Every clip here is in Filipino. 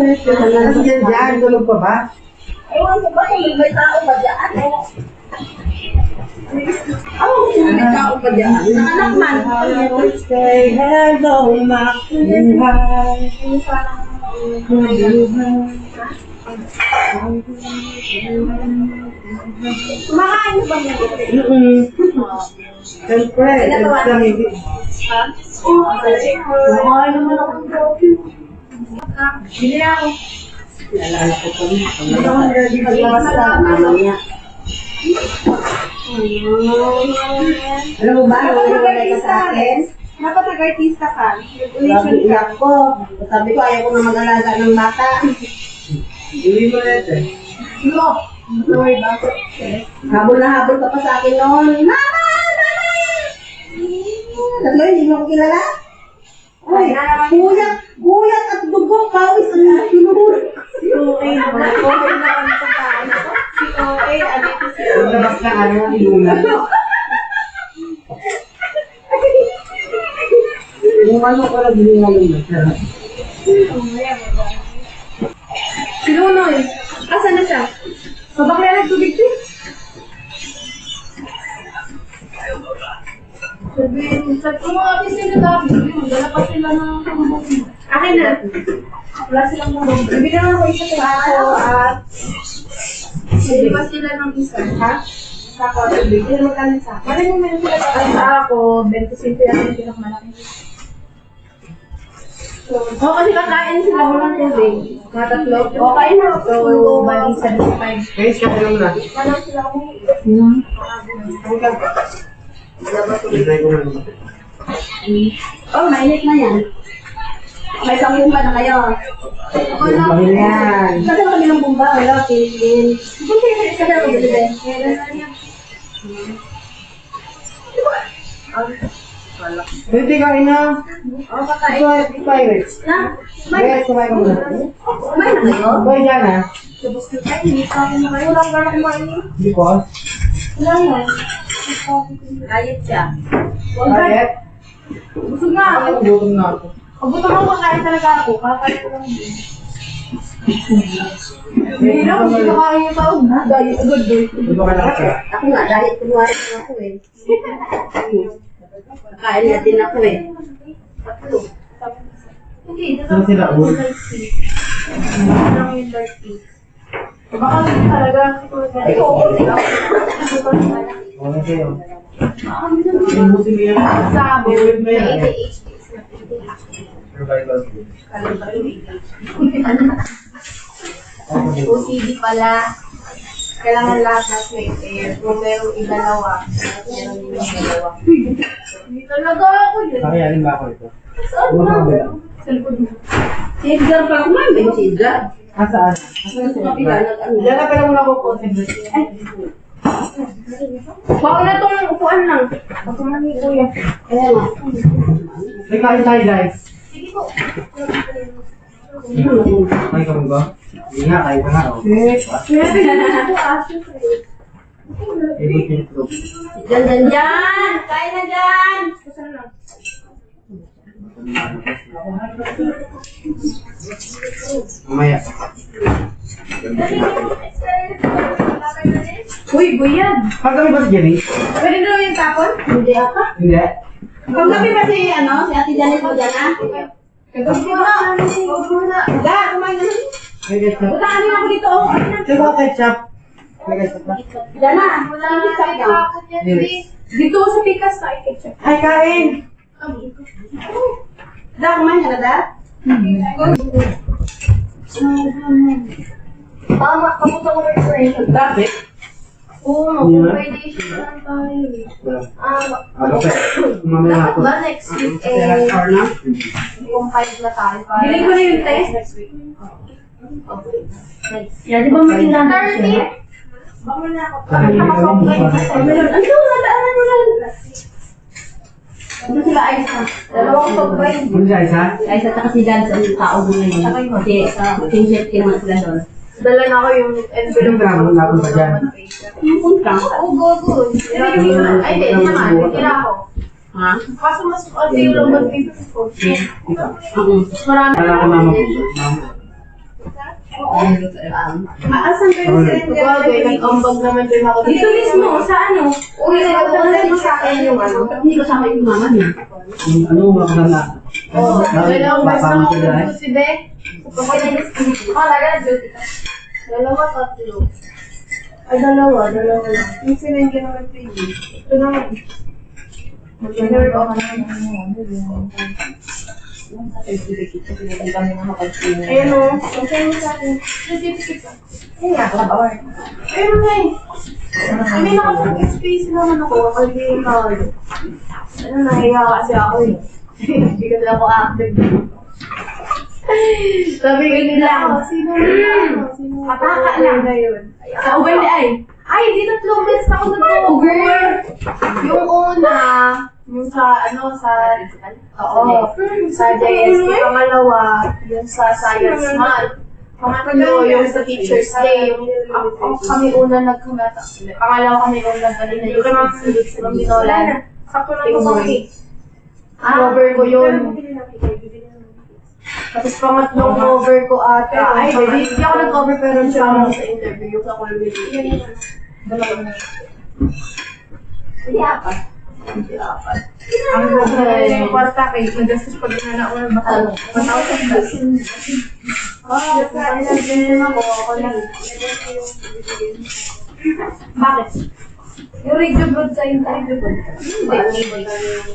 Diyan, tulog pa ba? Ewan ko ba kung may tao ba dyan? May tao ba dyan? Nakanak man. Say hello, makuhay. Kumakain mo ba niya? Siyempre, Ha? Kumakain naman ako ng coffee. Bili ako. naalala ko pa rin. Paglabas lang, mamaya. Alam mo ba, nagulay ka sa akin? Dapat nag-artista ka. Sabi ko, sabi ko, ayaw ko na mag-alaga ng bata. Hindi mo na ito. No. Sorry ba? Habol na habol ka pa sa akin noon. Mama! Mama! Tatlo, hindi mo ako kilala? Ay, guyat at dugo, pawis ang tinuro. Si OA naman. OA naman sa tayo. Si OA, ano ito si OA? Labas na ano, inulan. Yung ano ko na bilingalong na siya. Si Lunoy. Asan na siya? Sa bakla nagtubig siya? Sabihin, sa mga sila dati, dala pa sila ng tumubog. Akin na. Wala silang tumubog. Bibigyan ako isa kay ako at hindi pa sila ng isa, ha? Saka tubig. Hindi naman kami sa akin. Maraming mo meron sila sa ako, 25 yan yung pinakamalaki. Oo, kasi kakain sila walang tubig. Mga tatlo. Okay na. So, bali 75. Guys, kaya mo na. Wala sila akong Try ko na. oh, mainit na yan. May isang bumba na kayo. Ako na. Bakit yan? Kasi kami ng bumba. Wala, pilin. Kasi ako bilhin. Meron na yan. Pwede kain na. Oh, kakain. Ito, pirates. Na? Guys, kumain ka muna. Kumain na kayo? Kumain dyan ha. Tapos ay, hindi pa ako na kayo. Wala ka na kumain. Because? Wala na. Diet siya. Bakit? Busog nga ako. Gutom na ako. Pag gusto mo kakain talaga ako, kakain ko lang din. Hindi na, hindi na kaya yung taon na. Diet agad doon. Di ba ka nakasya? Ako nga, dahil kunwari ko ako eh. Kain na din ako eh. Hindi, Saan sila? lang yung dirty. Baka lang talaga. Ito, Okay kayo. Inubusin mo yan. sabi, Inubusin mo yan. survival. Survival. OCD pala. Kailangan lahat ng safe air. Kung merong idalawa, meron din yung dalawa. Hindi talaga ako yun. Kakayanin ba ako ito? Saan ba? Sa likod mo. Si Edgar pa kumain ba yung si Edgar? Saan? Sa kapila, nag-ano. Diyan na pala muna ako concentrate. Baka na itong upuan lang. Baka na ni Kuya. Kaya nga. May kain tayo guys. Sige po. Kain ka mo ba? Hindi nga, kain ka nga. Diyan! Kain na dyan! Mamaya. Uy, buyad! Pagkami ba si Jenny? Pwede na yung tapon? Hindi ata. Hindi. Paggabi ba si, si Ate Janet mo dyan, ha? Huwag mo na. Da, kumain na. May ketchup. Butaan niyo ako dito, oh. Sino ba ketchup? May ketchup ba? Diyan na. Wala na ketchup daw. Dito sa pikas na ketchup. Ay, kain! Da, kumain ka na, da? Tama, kamusta ko registration? Bakit? Oo, mag-validation lang tayo. Ano pa? Mamaya ako. Ba next week Last hour na? yung 5 na tayo. Biling ko na yung test next week. Okay. Nice. Yan, di ba maging 30? Baka na ako. Meron. Ano, nadaanan mo lang. Ano sila Aisa? Dalawang sobrang. Ano siya, isa? Ay, sa kasi dyan sa tao mo ngayon. Kasi pinset ka naman sila doon. Dala na ako yung envelope. Yung drama, lapon pa dyan. Yung punta. Oo, go. Ay, hindi naman. Hindi ako. Ha? Kaso mas konti yung laman dito ko. Marami. Kailangan ko mama po. Asan kayo sa Bagay, nag-ambag naman din ako. Dito mismo, sa ano? Uy, nag-ambag mo sa akin yung ano. Hindi ko sa akin yung mama niya. Ano mo ako na? Oo, dalawang beses na ako Papangit nandun si Be. Dalawa, tatlo. Ay, dalawa lang. Yung sinend ka naman sa iyo. Ito naman. Mag-nerve ako na. Ayun o. Okay mo sa akin. Certificate ka. Ayun nga eh. May nakapag-space naman ako. Kasi nahiya kasi ako eh. Hindi ka lang ako active. Sabi ko nila ako, sino Pataka lang. na yun? Sa ubay di ay. Ay, di tatlong beses ako nag-over. Yung una, yung sa, oo, sa JSP. Pangalawa, yung sa Science Month. Pangatlo, yung sa Teacher's Day. Yung kami una nagkumata. Pangalawa kami una nagkumata. Yung sunod sa Minolan. Timoy. Cover ko yun. Tapos pangatlong cover ko ata. Ay, hindi ako nag-cover pero siya sa interview. Yung sa Colby. Dalawa na. Hindi apat. Ang yung kwarta kay nagastos pag nanaunan ba? Mataw sa gas. Ako lang. Bakit? Yung radio broad sa yung radio broad.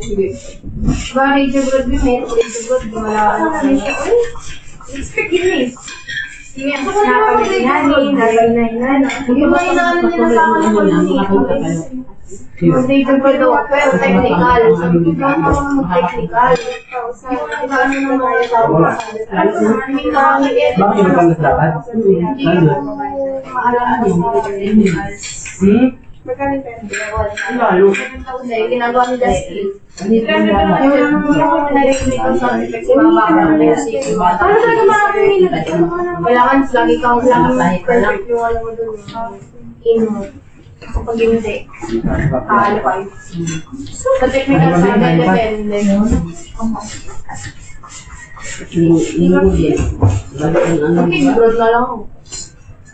Hindi. Ba radio broad yung may radio broad. Wala ka na siya. Expect yun eh. Sige, napalinanin. Yung mga inaanan nila sa akin ng colony. Mag-radio broad daw, pero technical. Sabi ko ba naman mag-technical? Yung ano naman mga tao. Bakit yung panglaslakad? Nandun? Layo. Ginagawa ni Justin. Hindi ko na Yung narinig ko sa effect si Mama. Ano talaga marami kailangan lagi kang perfect yung alam mo dun. Ino. Kapag hindi. Ano pa yun. Sa technical sa akin, depende. Okay, broad na lang ako.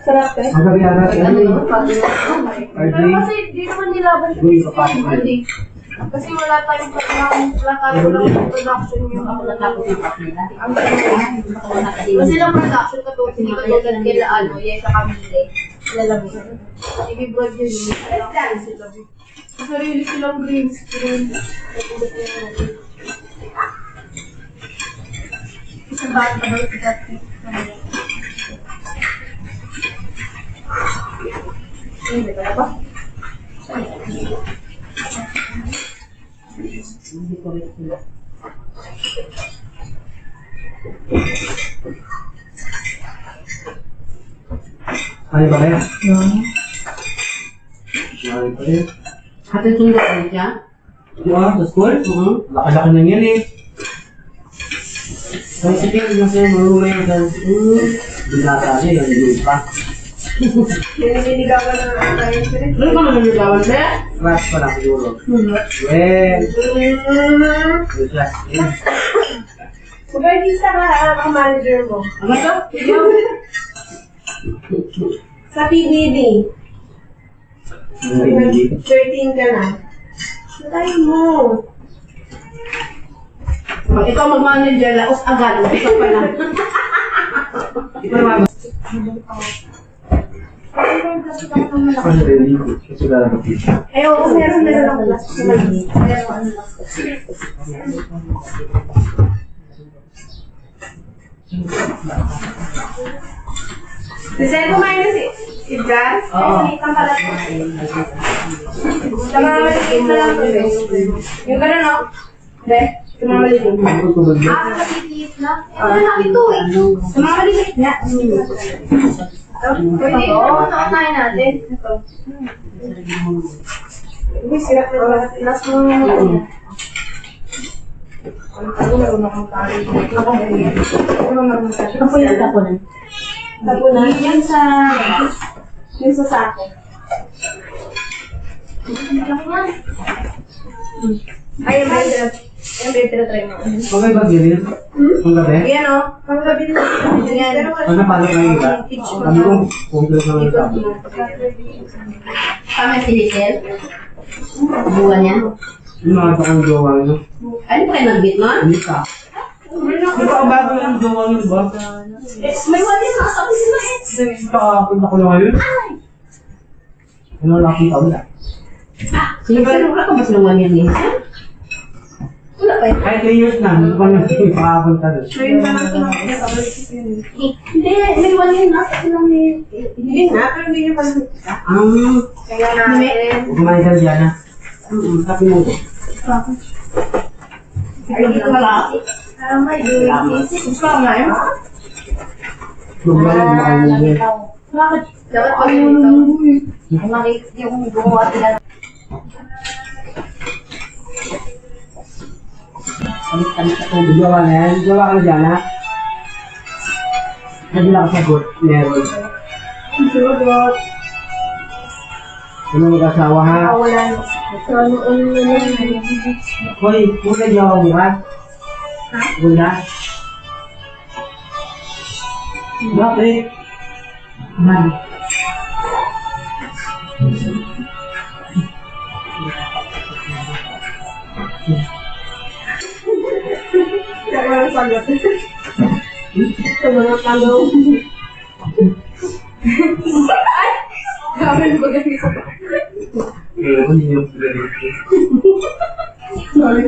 Sarap eh. Ang gabi-ara. Ano yun? Pero kasi di naman nilaban siya Uy, sa papasok good eh. Kasi wala tayong production yung ako natapos ng kasi lang production katulad hindi katulad nila ano, yes sa Camille. Lalabi. I-broad yun yun. Sila. Sarili silang green screen. Isa ba ang tabal sa dati? Hindi ba ba? Ano ba kaya? Ano ba kaya? Hatid sundo ko siya? Sa school? Laki-laki na yan eh. Ang sipin na siya marunong yung sa binata niya, yung liit pa. Niligawan na naman tayo sila. Ano ba naman yung gawin siya? Class pa lang siguro. Well, good class. Mag-artista ka ang manager mo. Ano to? Sa PBB. 13 ka na. Patay mo. Pag ikaw mag-manager, laos agad. Isa pa lang. Ito naman. Kasi wala na dito. Eh, oo, meron ako class. Kasi kumain na si Jazz. Oo. Ikan pala. Tama naman yung na lang. Yung gano'n, no? Be, tumama lilit. Ah, nakalilit na. Ano na ito eh. Tumama lilit na. Pwede ito, naunahin natin. Ito. Hindi, sirap na ba? Last mo yung ano. Ano na kung kari? Ano na kung kari? Ito po yung tapunan. Tapunan. Yan sa... Yan sa sako. Ay, yung may pinatry mo. Okay ba, Gilin? Ang gabi? Yan o. Panggabi na. Yan. Ano paano kayo iba? Sabi ko, kung gusto naman ito. Kami si Lizel. Buwan niya. Yung mga takang jowa nyo. Ano pa kayo nag-beat mo? Hindi ka. Di ba ang bago yung jowa nyo, di ba? May wali na sabi sila eh. Nakapunta ko na ngayon. Ano laki ka wala? Sino wala ka ba silang wali ni Hazel? Wala pa yun. Kahit 3 years na, hindi pa nyo makakapunta doon. Ngayon pa lang ito. Hindi, may wali na silang ni... Hindi na, pero hindi nyo pala nakita. Kaya natin. Kumain ka na dyan, ha? Sabi mo. Ay, dito wala. May duwing. Gusto ka nga yun? Problema mo kayo mo. Bakit? Dapat pa dito. Yung gumawa sila. Kalit-kalit sa tubig. Jowa na yan. Jowa ka na dyan, ha? Hindi lang sagot. Meron. Sugot. Ano mag-asawa, ha? Wala na. So, ano na lang. Hoy, muna jowa mo, ha? Muna? Bakit? Man. Kaya walang sagot. Sa mga tanong. Ay! Grabe na magaling sa Ano yung Sorry.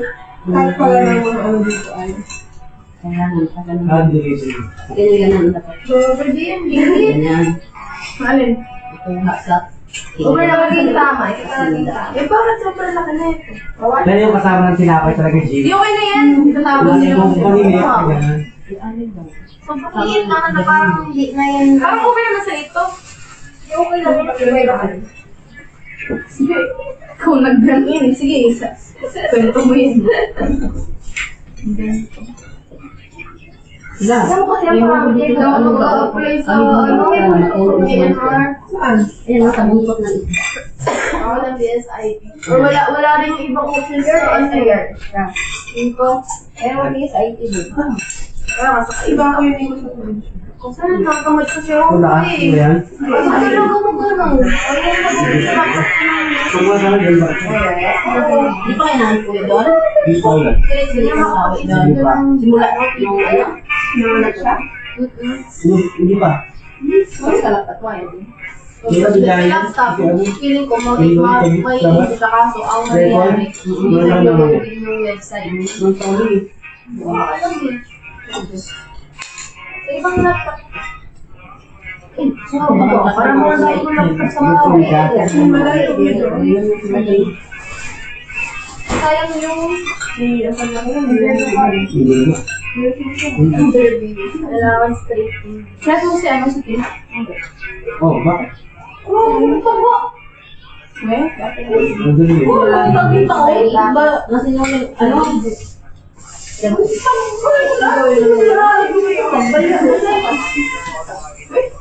Kahit pala na yung ano dito ay. Kailangan pa ganun. Ah, hindi. Ganyan dapat. So, pwede yan. Ganyan. Alin? Ito yung hotshot. Okay na maging tama. Eh, bakit sobrang laki na ito? Dahil yung kasama ng tinapay talaga, Jim. Di okay na yan. Tatawag Kasi sila kung kasi. pamilya ka ganun. Sobrang liit na na parang hindi na yan. Parang okay naman sa ito. Di okay lang yan. Sige. Ikaw nag-brand yun eh. Sige, isa. Kwento mo yun. Alam mo kasi ang parang dito, mag-apply sa PNR. Saan? Ayan, nasa buntot ng isda. Ako ng BSIP. Or wala rin yung ibang options sa SIR. Yun ko. Pero BSIT din. Kaya sa iba ko yun yung gusto ko. Kung saan nakakamad kasi ako Kung taas mo eh. yan, Kasi talaga mo gano'n. Ayun na kung saan kung wala ka na dyan ba? Di pa kayo nakakuya doon? Hindi pa wala. Hindi makapag-isip Hindi pa. Simula yung ano? Nawalat siya? Hindi pa. Mas kalapat mo yun. Hindi pa bigyan yan. Laptop, Kasi ano? feeling ko may hindi sa kaso ang nangyari. Hindi na yung website. Nung sorry. Alam mo yun. Sa ibang laptop. Eh, so, parang wala na ibang laptop sa mga malayo yun. Sayang yung ang panlaki ng Hindi na. allowance straight. Kaya mo si ano si Kim? Oh, bakit? Oh, ano pa ba? Eh? Nandun yun. Wala nang kita ko. Ba? Kasi yung ano?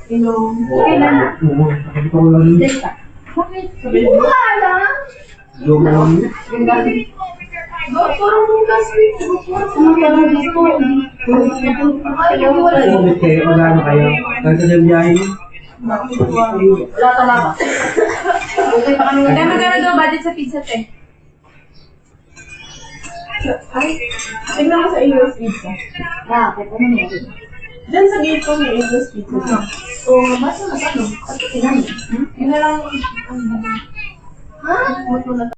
Okay na. Oo, nakikita ko lang yun. Wala lang. Joke na lang yun. Parang mong gas rate. Anong parang gusto? Ay, wala. Comment kayo, magano kayo. Ganito yung biyahe niyo. Wala talaga. Okay pa kami. Kaya magkano daw budget sa pizza, te? Ay, tignan mo sa Eagles Pizza. Bakit? Ano niya? Diyan sa gate ko may Eagles Pizza. O, mas ano? At tingnan mo. Yun na lang. Ha?